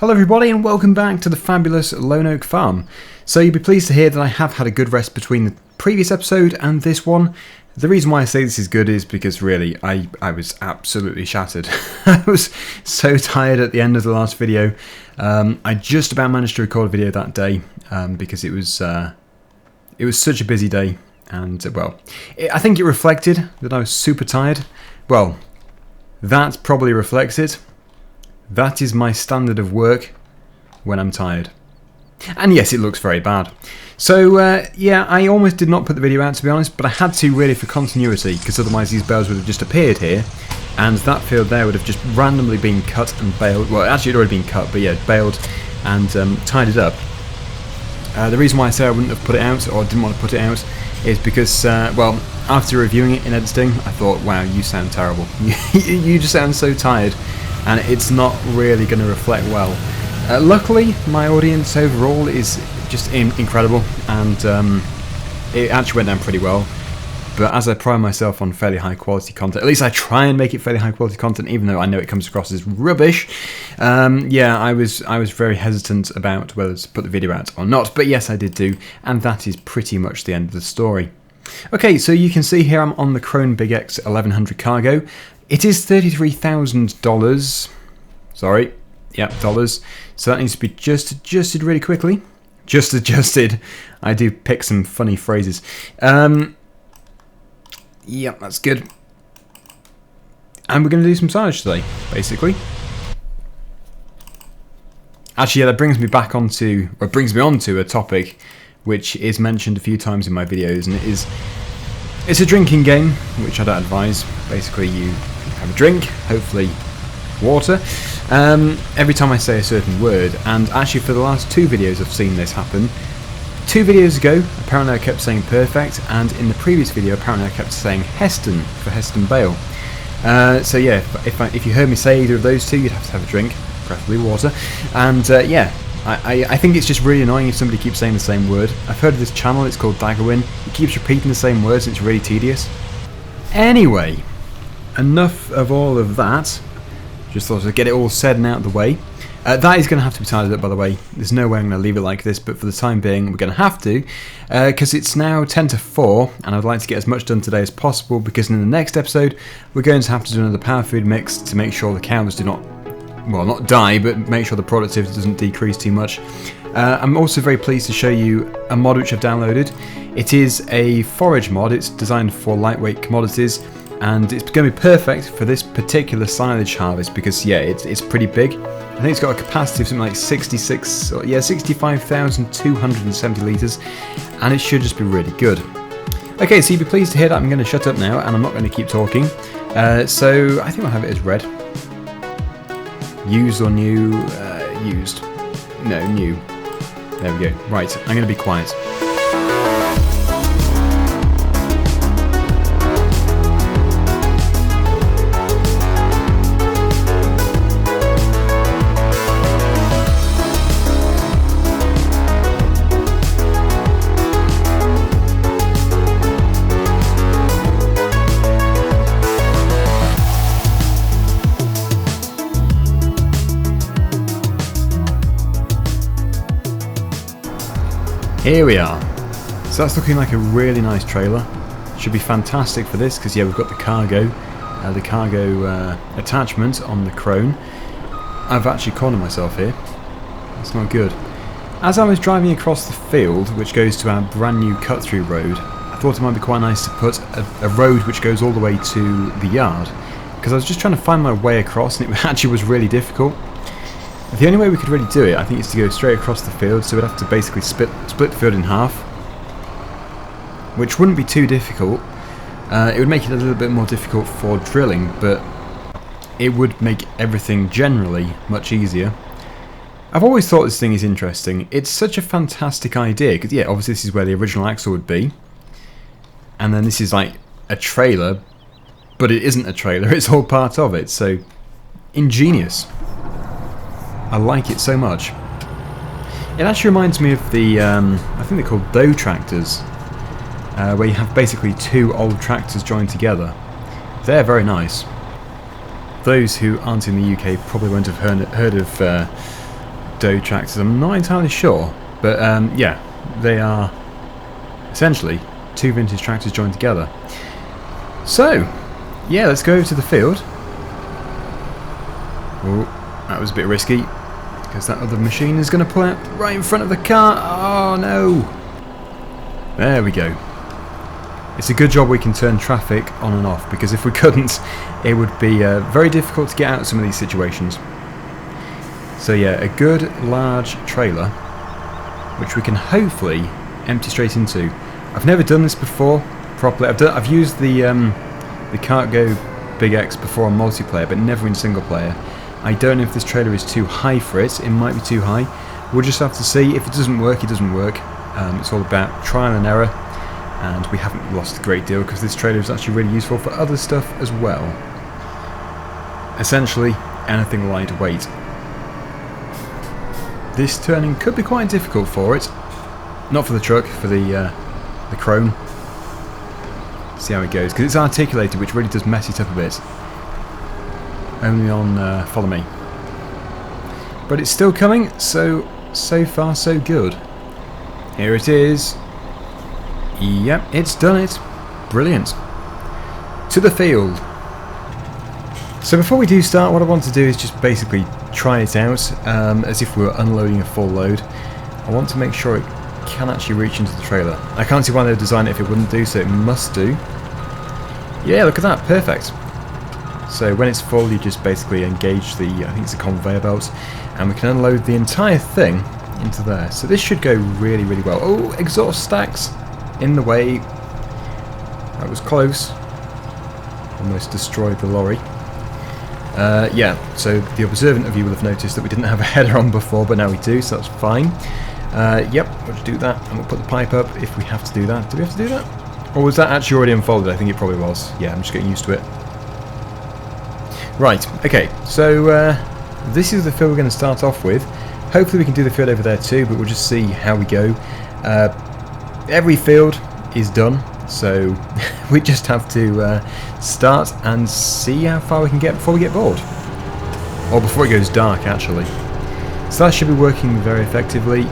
Hello everybody and welcome back to the fabulous Lone Oak Farm. So you'll be pleased to hear that I have had a good rest between the previous episode and this one. The reason why I say this is good is because really I was absolutely shattered. I was so tired at the end of the last video. I just about managed to record a video that day because it was such a busy day, and I think it reflected that I was super tired. Well, that probably reflects it. That is my standard of work when I'm tired. And yes, it looks very bad. So yeah, I almost did not put the video out, to be honest, but I had to really for continuity, because otherwise these bales would have just appeared here, and that field there would have just randomly been cut and baled. Well, actually it had already been cut, but yeah, baled and tidied up. The reason why I say I wouldn't have put it out, or didn't want to put it out, is because, well, after reviewing it in editing, I thought, wow, you sound terrible. You just sound so tired. And it's not really going to reflect well. Luckily, my audience overall is just incredible, and it actually went down pretty well. But as I pride myself on fairly high quality content, at least I try and make it fairly high quality content, even though I know it comes across as rubbish. Yeah, I was very hesitant about whether to put the video out or not, but yes, I did do, and that is pretty much the end of the story. Okay, so you can see here I'm on the Krone Big X 1100 cargo. It is $33,000. Sorry, yep, dollars. So that needs to be just adjusted really quickly. Just adjusted. I do pick some funny phrases. Yep, that's good. And we're going to do some silage today, basically. Actually, yeah, that brings me back onto, or brings me onto a topic which is mentioned a few times in my videos, and it's a drinking game, which I don't advise. Basically, you have a drink, hopefully water, every time I say a certain word. And actually for the last two videos I've seen this happen. 2 videos ago apparently I kept saying perfect, and in the previous video apparently I kept saying Heston for Heston Bale. So yeah, if you heard me say either of those two, you'd have to have a drink, preferably water. And yeah, I think it's just really annoying if somebody keeps saying the same word. I've heard of this channel, it's called Daggerwin. It keeps repeating the same words and it's really tedious. Anyway, enough of all of that. Just thought I'd get it all said and out of the way. That is going to have to be tidied up, by the way. There's no way I'm going to leave it like this, but for the time being we're going to have to, because it's now 10 to 4 and I'd like to get as much done today as possible, because in the next episode we're going to have to do another power food mix to make sure the cows do not, well, not die, but make sure the productivity doesn't decrease too much. I'm also very pleased to show you a mod which I've downloaded. It is a forage mod. It's designed for lightweight commodities, and it's going to be perfect for this particular silage harvest because, yeah, it's pretty big. I think it's got a capacity of something like 65,270 litres, and it should just be really good. Okay, so you'll be pleased to hear that I'm going to shut up now, and I'm not going to keep talking. So I think I'll have it as red. Used or new? Used. No, new. There we go. Right, I'm going to be quiet. Here we are. So that's looking like a really nice trailer. Should be fantastic for this because, yeah, we've got the cargo attachment on the Krone. I've actually cornered myself here. That's not good. As I was driving across the field, which goes to our brand new cut-through road, I thought it might be quite nice to put a road which goes all the way to the yard, because I was just trying to find my way across and it actually was really difficult. The only way we could really do it, I think, is to go straight across the field, so we'd have to basically split the field in half, which wouldn't be too difficult. It would make it a little bit more difficult for drilling, but it would make everything generally much easier. I've always thought this thing is interesting. It's such a fantastic idea, because, yeah, obviously this is where the original axle would be, and then this is like a trailer, but it isn't a trailer, it's all part of it, so ingenious. I like it so much. It actually reminds me of the, I think they're called dough tractors, where you have basically 2 old tractors joined together. They're very nice. Those who aren't in the UK probably won't have heard of dough tractors? I'm not entirely sure, but yeah, they are essentially two vintage tractors joined together. So, yeah, let's go over to the field. Oh, that was a bit risky, because that other machine is going to pull out right in front of the car. Oh no! There we go. It's a good job we can turn traffic on and off, because if we couldn't, it would be very difficult to get out of some of these situations. So yeah, a good large trailer, which we can hopefully empty straight into. I've never done this before properly. I've used the Can't Go Big X before on multiplayer, but never in single player. I don't know if this trailer is too high for it. It might be too high. We'll just have to see. If it doesn't work, it doesn't work. It's all about trial and error, and we haven't lost a great deal because this trailer is actually really useful for other stuff as well. Essentially, anything lightweight. This turning could be quite difficult for it. Not for the truck, for the chrome. See how it goes, because it's articulated, which really does mess it up a bit. Only on follow me. But it's still coming, so far so good. Here it is. Yep, it's done it. Brilliant. To the field. So before we do start, what I want to do is just basically try it out as if we were unloading a full load. I want to make sure it can actually reach into the trailer. I can't see why they'd design it if it wouldn't do, so it must do. Yeah, look at that, perfect. So when it's full, you just basically engage the, I think it's a conveyor belt, and we can unload the entire thing into there. So this should go really, really well. Oh, exhaust stacks in the way. That was close. Almost destroyed the lorry. Yeah, so the observant of you will have noticed that we didn't have a header on before, but now we do, so that's fine. Yep, we'll just do that, and we'll put the pipe up if we have to do that. Do we have to do that? Or was that actually already unfolded? I think it probably was. Yeah, I'm just getting used to it. Right, okay, so this is the field we're going to start off with. Hopefully we can do the field over there too, but we'll just see how we go. Every field is done, so we just have to start and see how far we can get before we get bored. Or before it goes dark, actually. So that should be working very effectively.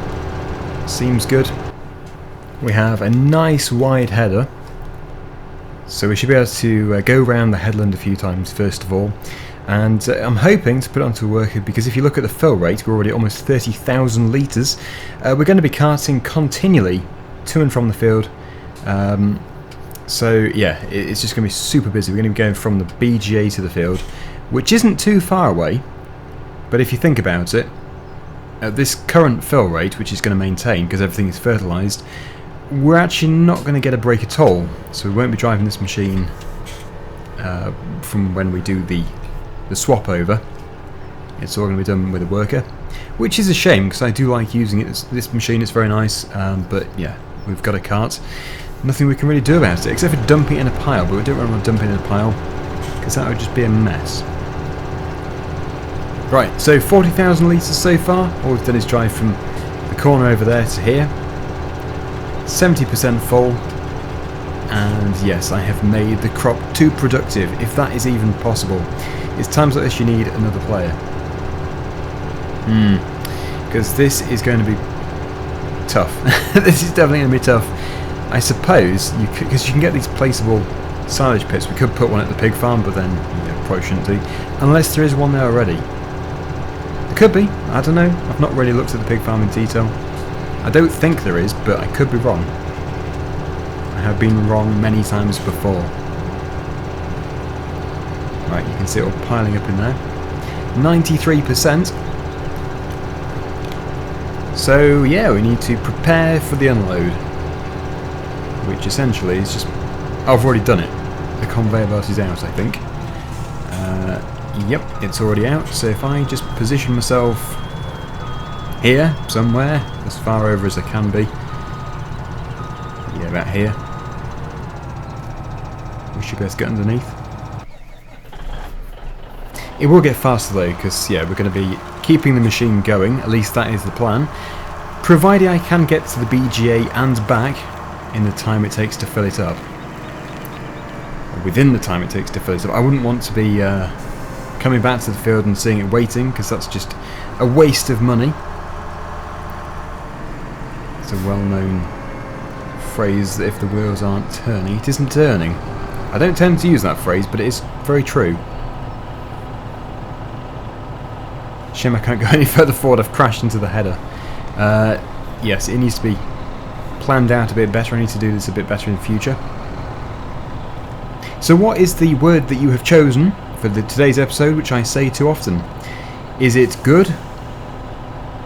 Seems good. We have a nice wide header. So we should be able to go around the headland a few times first of all, and I'm hoping to put it onto a worker, because if you look at the fill rate, we're already at almost 30,000 litres. We're going to be carting continually to and from the field, so yeah, it's just going to be super busy. We're going to be going from the BGA to the field, which isn't too far away, but if you think about it, at this current fill rate, which is going to maintain because everything is fertilised, we're actually not going to get a break at all, so we won't be driving this machine from when we do the swap over. It's all going to be done with a worker, which is a shame because I do like using it. This machine is very nice, but yeah, we've got a cart. Nothing we can really do about it except for dumping it in a pile, but we don't really want to dump it in a pile because that would just be a mess. Right, so 40,000 litres so far. All we've done is drive from the corner over there to here. 70% full, and yes, I have made the crop too productive, if that is even possible. It's times like this you need another player. Because this is going to be tough. This is definitely going to be tough. I suppose, because you can get these placeable silage pits. We could put one at the pig farm, but then probably shouldn't do. Unless there is one there already. There could be, I don't know. I've not really looked at the pig farm in detail. I don't think there is, but I could be wrong. I have been wrong many times before. Right, you can see it all piling up in there. 93%. So yeah, we need to prepare for the unload, which essentially is just... Oh, I've already done it. The conveyor belt is out, I think. Yep, it's already out, so if I just position myself here, somewhere, as far over as I can be. Yeah, about here. We should be able to get underneath. It will get faster though, because yeah, we're going to be keeping the machine going, at least that is the plan. Provided I can get to the BGA and back in the time it takes to fill it up. Or within the time it takes to fill it up. I wouldn't want to be coming back to the field and seeing it waiting, because that's just a waste of money. It's a well-known phrase that if the wheels aren't turning, it isn't turning. I don't tend to use that phrase, but it is very true. Shame I can't go any further forward. I've crashed into the header. Yes, it needs to be planned out a bit better. I need to do this a bit better in the future. So what is the word that you have chosen for today's episode, which I say too often? Is it good?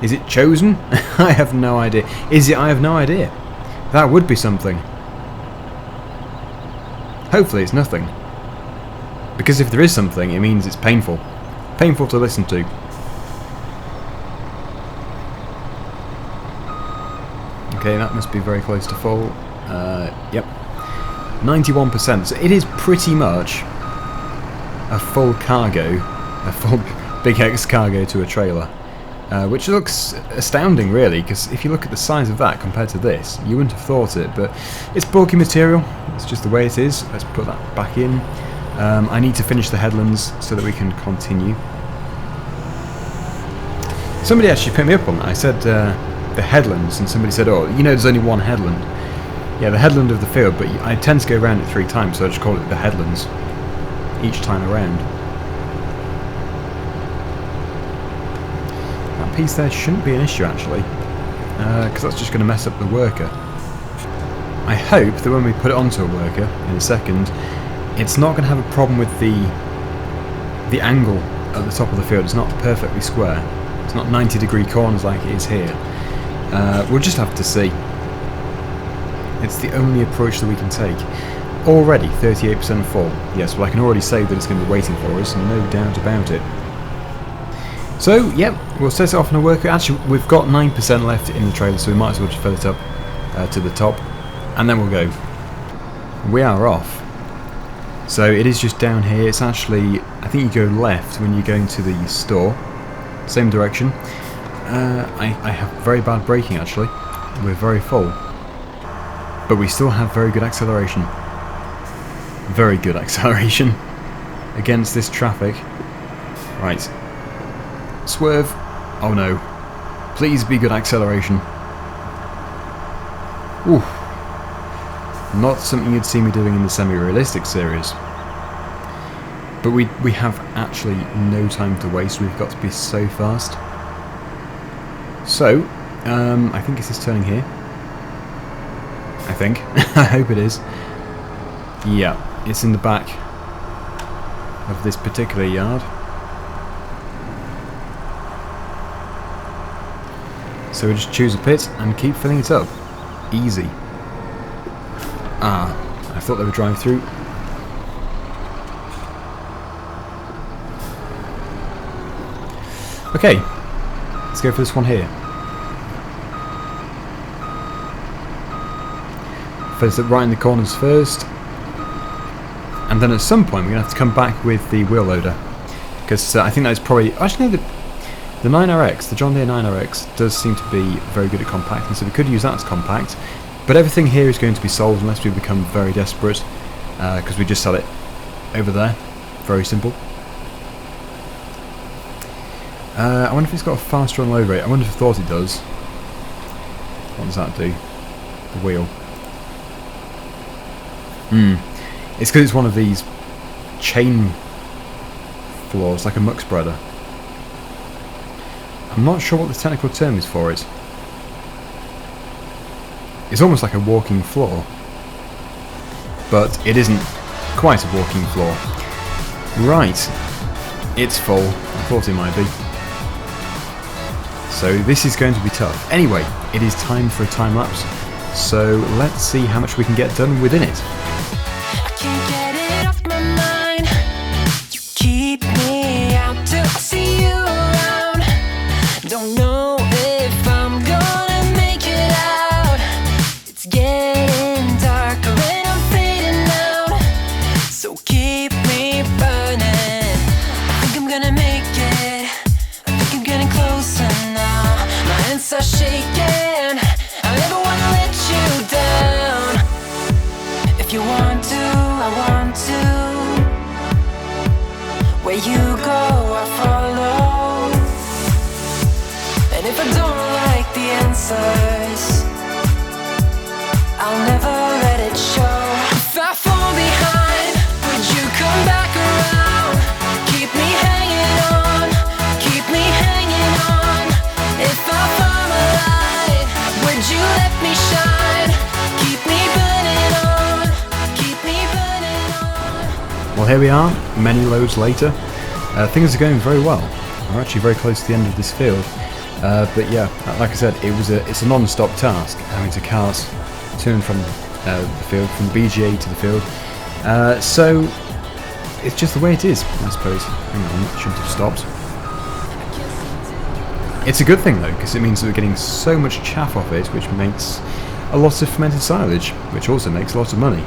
Is it chosen? I have no idea. Is it? I have no idea. That would be something. Hopefully it's nothing. Because if there is something, it means it's painful. Painful to listen to. Okay, that must be very close to full. Yep. 91%. So it is pretty much a full cargo. A full Big X cargo to a trailer. Which looks astounding, really, because if you look at the size of that compared to this, you wouldn't have thought it, but it's bulky material. It's just the way it is. Let's put that back in. I need to finish the headlands so that we can continue. Somebody actually picked me up on that. I said the headlands, and somebody said, oh, you know there's only one headland. Yeah, the headland of the field, but I tend to go around it 3 times, so I just call it the headlands each time around. That piece there shouldn't be an issue, actually, because that's just going to mess up the worker. I hope that when we put it onto a worker in a second, it's not going to have a problem with the angle at the top of the field. It's not perfectly square. It's not 90-degree corners like it is here. We'll just have to see. It's the only approach that we can take. Already 38% full. Yes, well I can already say that it's going to be waiting for us, no doubt about it. So, yep, we'll set it off on a worker. Actually, we've got 9% left in the trailer, so we might as well just fill it up to the top, and then we'll go. We are off. So it is just down here. It's actually, I think you go left when you're going to the store. Same direction. I have very bad braking, actually. We're very full. But we still have very good acceleration. Very good acceleration against this traffic. Right. Swerve. Oh no. Please be good acceleration. Ooh. Not something you'd see me doing in the semi-realistic series. But we have actually no time to waste. We've got to be so fast. So, I think it's this turning here. I think. I hope it is. Yeah, it's in the back of this particular yard. So we just choose a pit and keep filling it up. Easy. Ah, I thought they would drive through. Okay, let's go for this one here. First up right in the corners first. And then at some point we're going to have to come back with the wheel loader. Because I think that's probably... Actually, no, the 9RX, the John Deere 9RX, does seem to be very good at compacting, so we could use that as compact. But everything here is going to be sold unless we become very desperate. Because we just sell it over there. Very simple. I wonder if it's got a faster unload rate. I wonder if I thought it does. What does that do? The wheel. It's because it's one of these chain floors, like a muck spreader. I'm not sure what the technical term is for it. It's almost like a walking floor. But it isn't quite a walking floor. Right. It's full. I thought it might be. So this is going to be tough. Anyway, it is time for a time lapse. So let's see how much we can get done within it. I can't get it off my mind. You keep me out till I see you around. Don't know if I'm gonna make it out. It's getting darker and I'm fading out. So keep me burning. I think I'm gonna make it. I think I'm getting closer now. My hands are shaking. I never wanna let you down. If you want to, I want to. Where you go, I follow. And if I don't like the answers, I'll never let it show. If I fall behind, would you come back around? Keep me hanging on, keep me hanging on. If I fall alive, would you let me shine? Keep me burning on, keep me burning on. Well, here we are, many loads later. Things are going very well. We're actually very close to the end of this field. But yeah, like I said, it's a non-stop task having to cart to and from the field, from the BGA to the field. So it's just the way it is, I suppose. Hang on, I shouldn't have stopped. It's a good thing though, because it means that we're getting so much chaff off it, which makes a lot of fermented silage, which also makes a lot of money.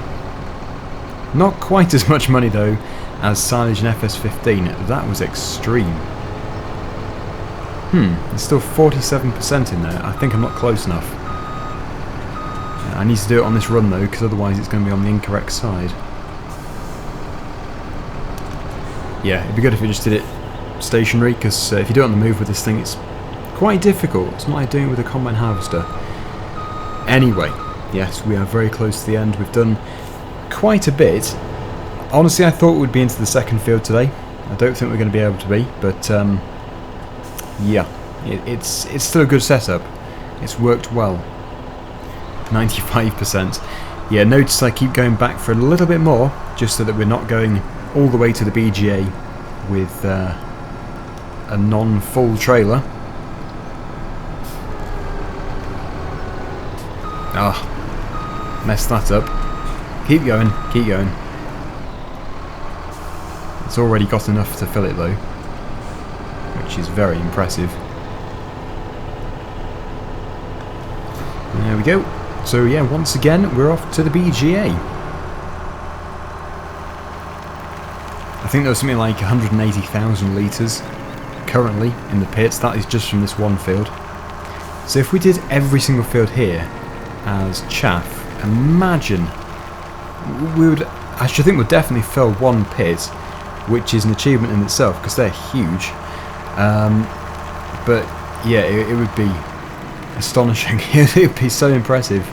Not quite as much money though as silage in FS15. That was extreme. There's still 47% in there. I think I'm not close enough. I need to do it on this run though, because otherwise it's going to be on the incorrect side. Yeah, it'd be good if we just did it stationary, because if you do it on the move with this thing, it's quite difficult. It's not like doing it with a combine harvester. Anyway, yes, we are very close to the end. We've done quite a bit. Honestly, I thought we'd be into the second field today. I don't think we're going to be able to be, but yeah, it's still a good setup. It's worked well. 95%. Yeah, notice I keep going back for a little bit more, just so that we're not going all the way to the BGA with a non-full trailer. Ah, messed that up. Keep going, keep going. It's already got enough to fill it though, which is very impressive. There we go. So yeah, once again we're off to the BGA. I think there was something like 180,000 litres currently in the pits. That is just from this one field. So if we did every single field here as chaff, imagine we would. I should think we'd definitely fill one pit, which is an achievement in itself because they're huge. But yeah, it would be astonishing. It would be so impressive.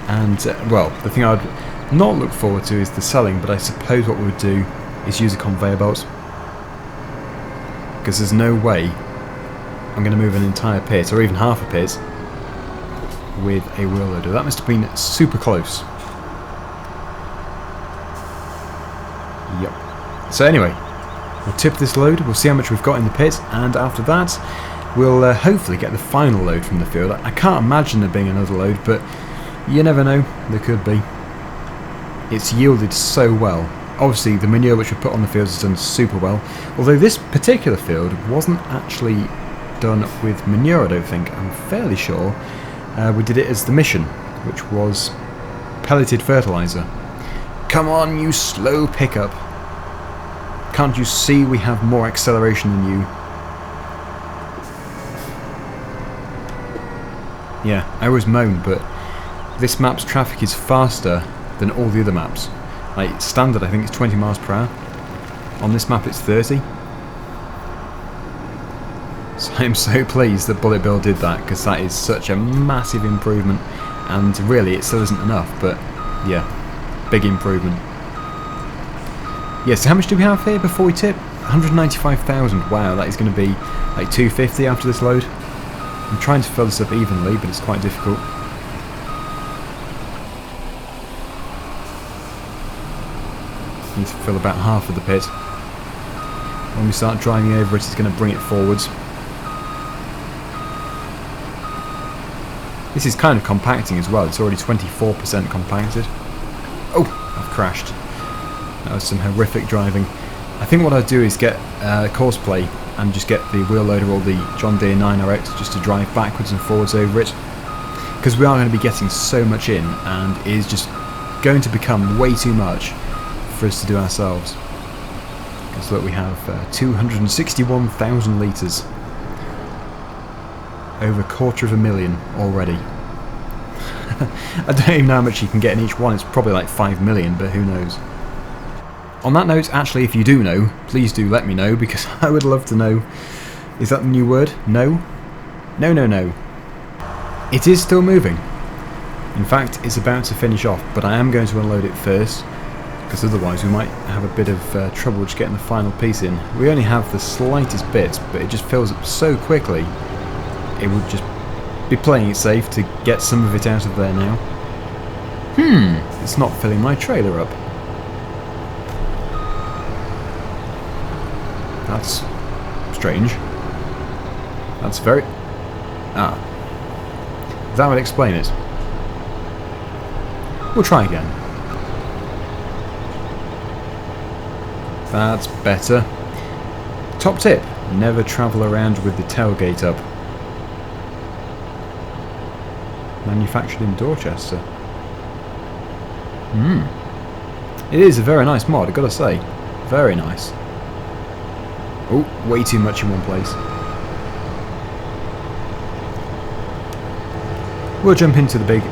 And well, the thing I'd not look forward to is the selling, but I suppose what we would do is use a conveyor belt, because there's no way I'm going to move an entire pit or even half a pit with a wheel loader. That must have been super close. Yep. So anyway, we'll tip this load, we'll see how much we've got in the pit, and after that we'll hopefully get the final load from the field. I can't imagine there being another load, but you never know, there could be. It's yielded so well. Obviously the manure which we put on the fields has done super well, although this particular field wasn't actually done with manure, I don't think. I'm fairly sure we did it as the mission, which was pelleted fertiliser. Come on, you slow pickup. Can't you see we have more acceleration than you? Yeah, I always moan, but this map's traffic is faster than all the other maps. Like, standard I think it's 20 miles per hour. On this map it's 30. So I'm so pleased that Bullet Bill did that, because that is such a massive improvement. And really it still isn't enough, but yeah, big improvement. Yeah, so how much do we have here before we tip? 195,000. Wow, that is going to be like 250 after this load. I'm trying to fill this up evenly, but it's quite difficult. Need to fill about half of the pit. When we start driving over it, it's going to bring it forwards. This is kind of compacting as well. It's already 24% compacted. Oh, I've crashed. That was some horrific driving. I think what I'd do is get Courseplay and just get the wheel loader or the John Deere 9RX just to drive backwards and forwards over it. Because we are going to be getting so much in, and it is just going to become way too much for us to do ourselves. Because look, we have 261,000 litres. Over 250,000 already. I don't even know how much you can get in each one. It's probably like 5 million, but who knows. On that note, actually, if you do know, please do let me know, because I would love to know. Is that the new word? No? No, no, no. It is still moving. In fact, it's about to finish off, but I am going to unload it first, because otherwise we might have a bit of trouble just getting the final piece in. We only have the slightest bit, but it just fills up so quickly, it would just be playing it safe to get some of it out of there now. It's not filling my trailer up. That's strange. That's very... that would explain it. We'll try again. That's better. Top tip, never travel around with the tailgate up. Manufactured in Dorchester. It is a very nice mod, I've got to say. Very nice. Oh, way too much in one place. We'll jump into the big...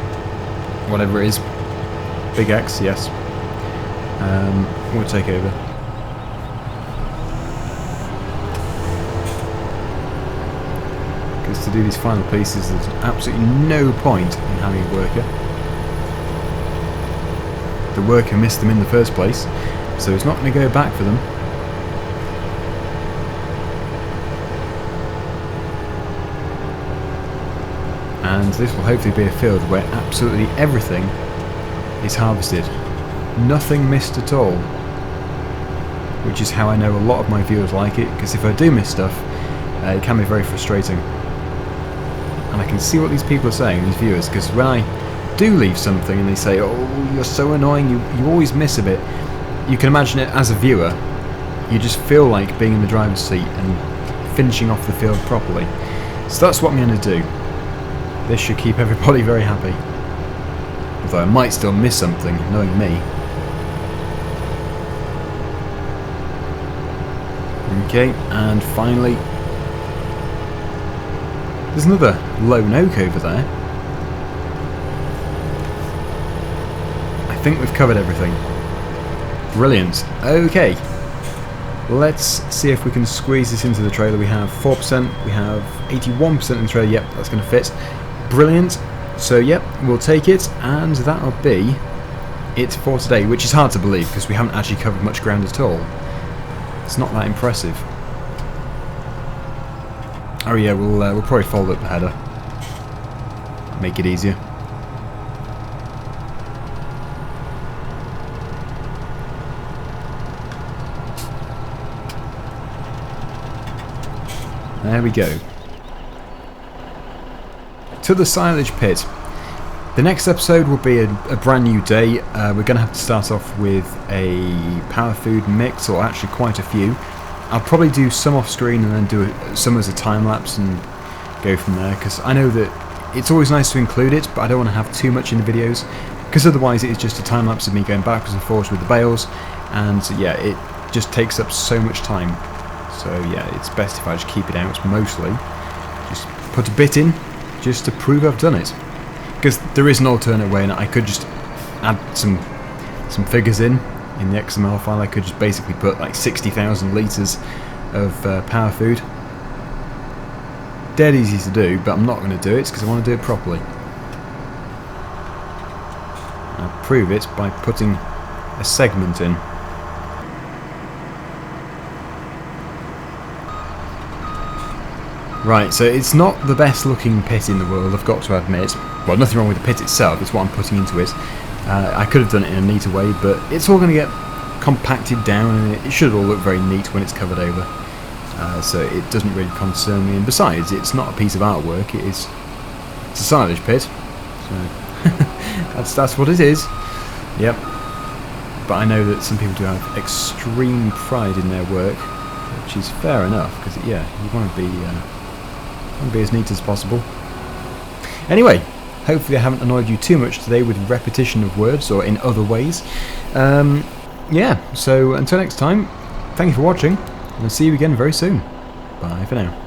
whatever it is. Big X, yes. We'll take over. Because to do these final pieces, there's absolutely no point in having a worker. The worker missed them in the first place, so it's not going to go back for them. And this will hopefully be a field where absolutely everything is harvested. Nothing missed at all. Which is how I know a lot of my viewers like it, because if I do miss stuff, it can be very frustrating. And I can see what these people are saying, these viewers, because when I do leave something and they say, oh, you're so annoying, you always miss a bit, you can imagine it as a viewer, you just feel like being in the driver's seat and finishing off the field properly. So that's what I'm going to do. This should keep everybody very happy. Although I might still miss something, knowing me. Okay, and finally, there's another lone oak over there. I think we've covered everything. Brilliant. Okay, let's see if we can squeeze this into the trailer. We have 4%, we have 81% in the trailer. Yep, that's going to fit. Brilliant. So yep, we'll take it, and that'll be it for today, which is hard to believe because we haven't actually covered much ground at all. It's not that impressive. Oh yeah, we'll probably fold up the header. Make it easier. There we go. To the silage pit. The next episode will be a brand new day. We're going to have to start off with a power food mix, or actually quite a few. I'll probably do some off screen and then do some as a time lapse and go from there, because I know that it's always nice to include it, but I don't want to have too much in the videos, because otherwise it is just a time lapse of me going backwards and forwards with the bales, and yeah, it just takes up so much time. So yeah, it's best if I just keep it out mostly. Just put a bit in, just to prove I've done it. Because there is an alternate way, and I could just add some figures in the XML file. I could just basically put like 60,000 litres of power food. Dead easy to do, but I'm not going to do it because I want to do it properly. I'll prove it by putting a segment in. Right, so it's not the best looking pit in the world, I've got to admit. Well, nothing wrong with the pit itself, it's what I'm putting into it. I could have done it in a neater way, but it's all going to get compacted down, and it should all look very neat when it's covered over. So it doesn't really concern me, and besides, it's not a piece of artwork, it's a silage pit. So that's what it is. Yep. But I know that some people do have extreme pride in their work, which is fair enough, because yeah, you want to be as neat as possible. Anyway, hopefully I haven't annoyed you too much today with repetition of words or in other ways. Yeah, so until next time, thank you for watching, and I'll see you again very soon. Bye for now.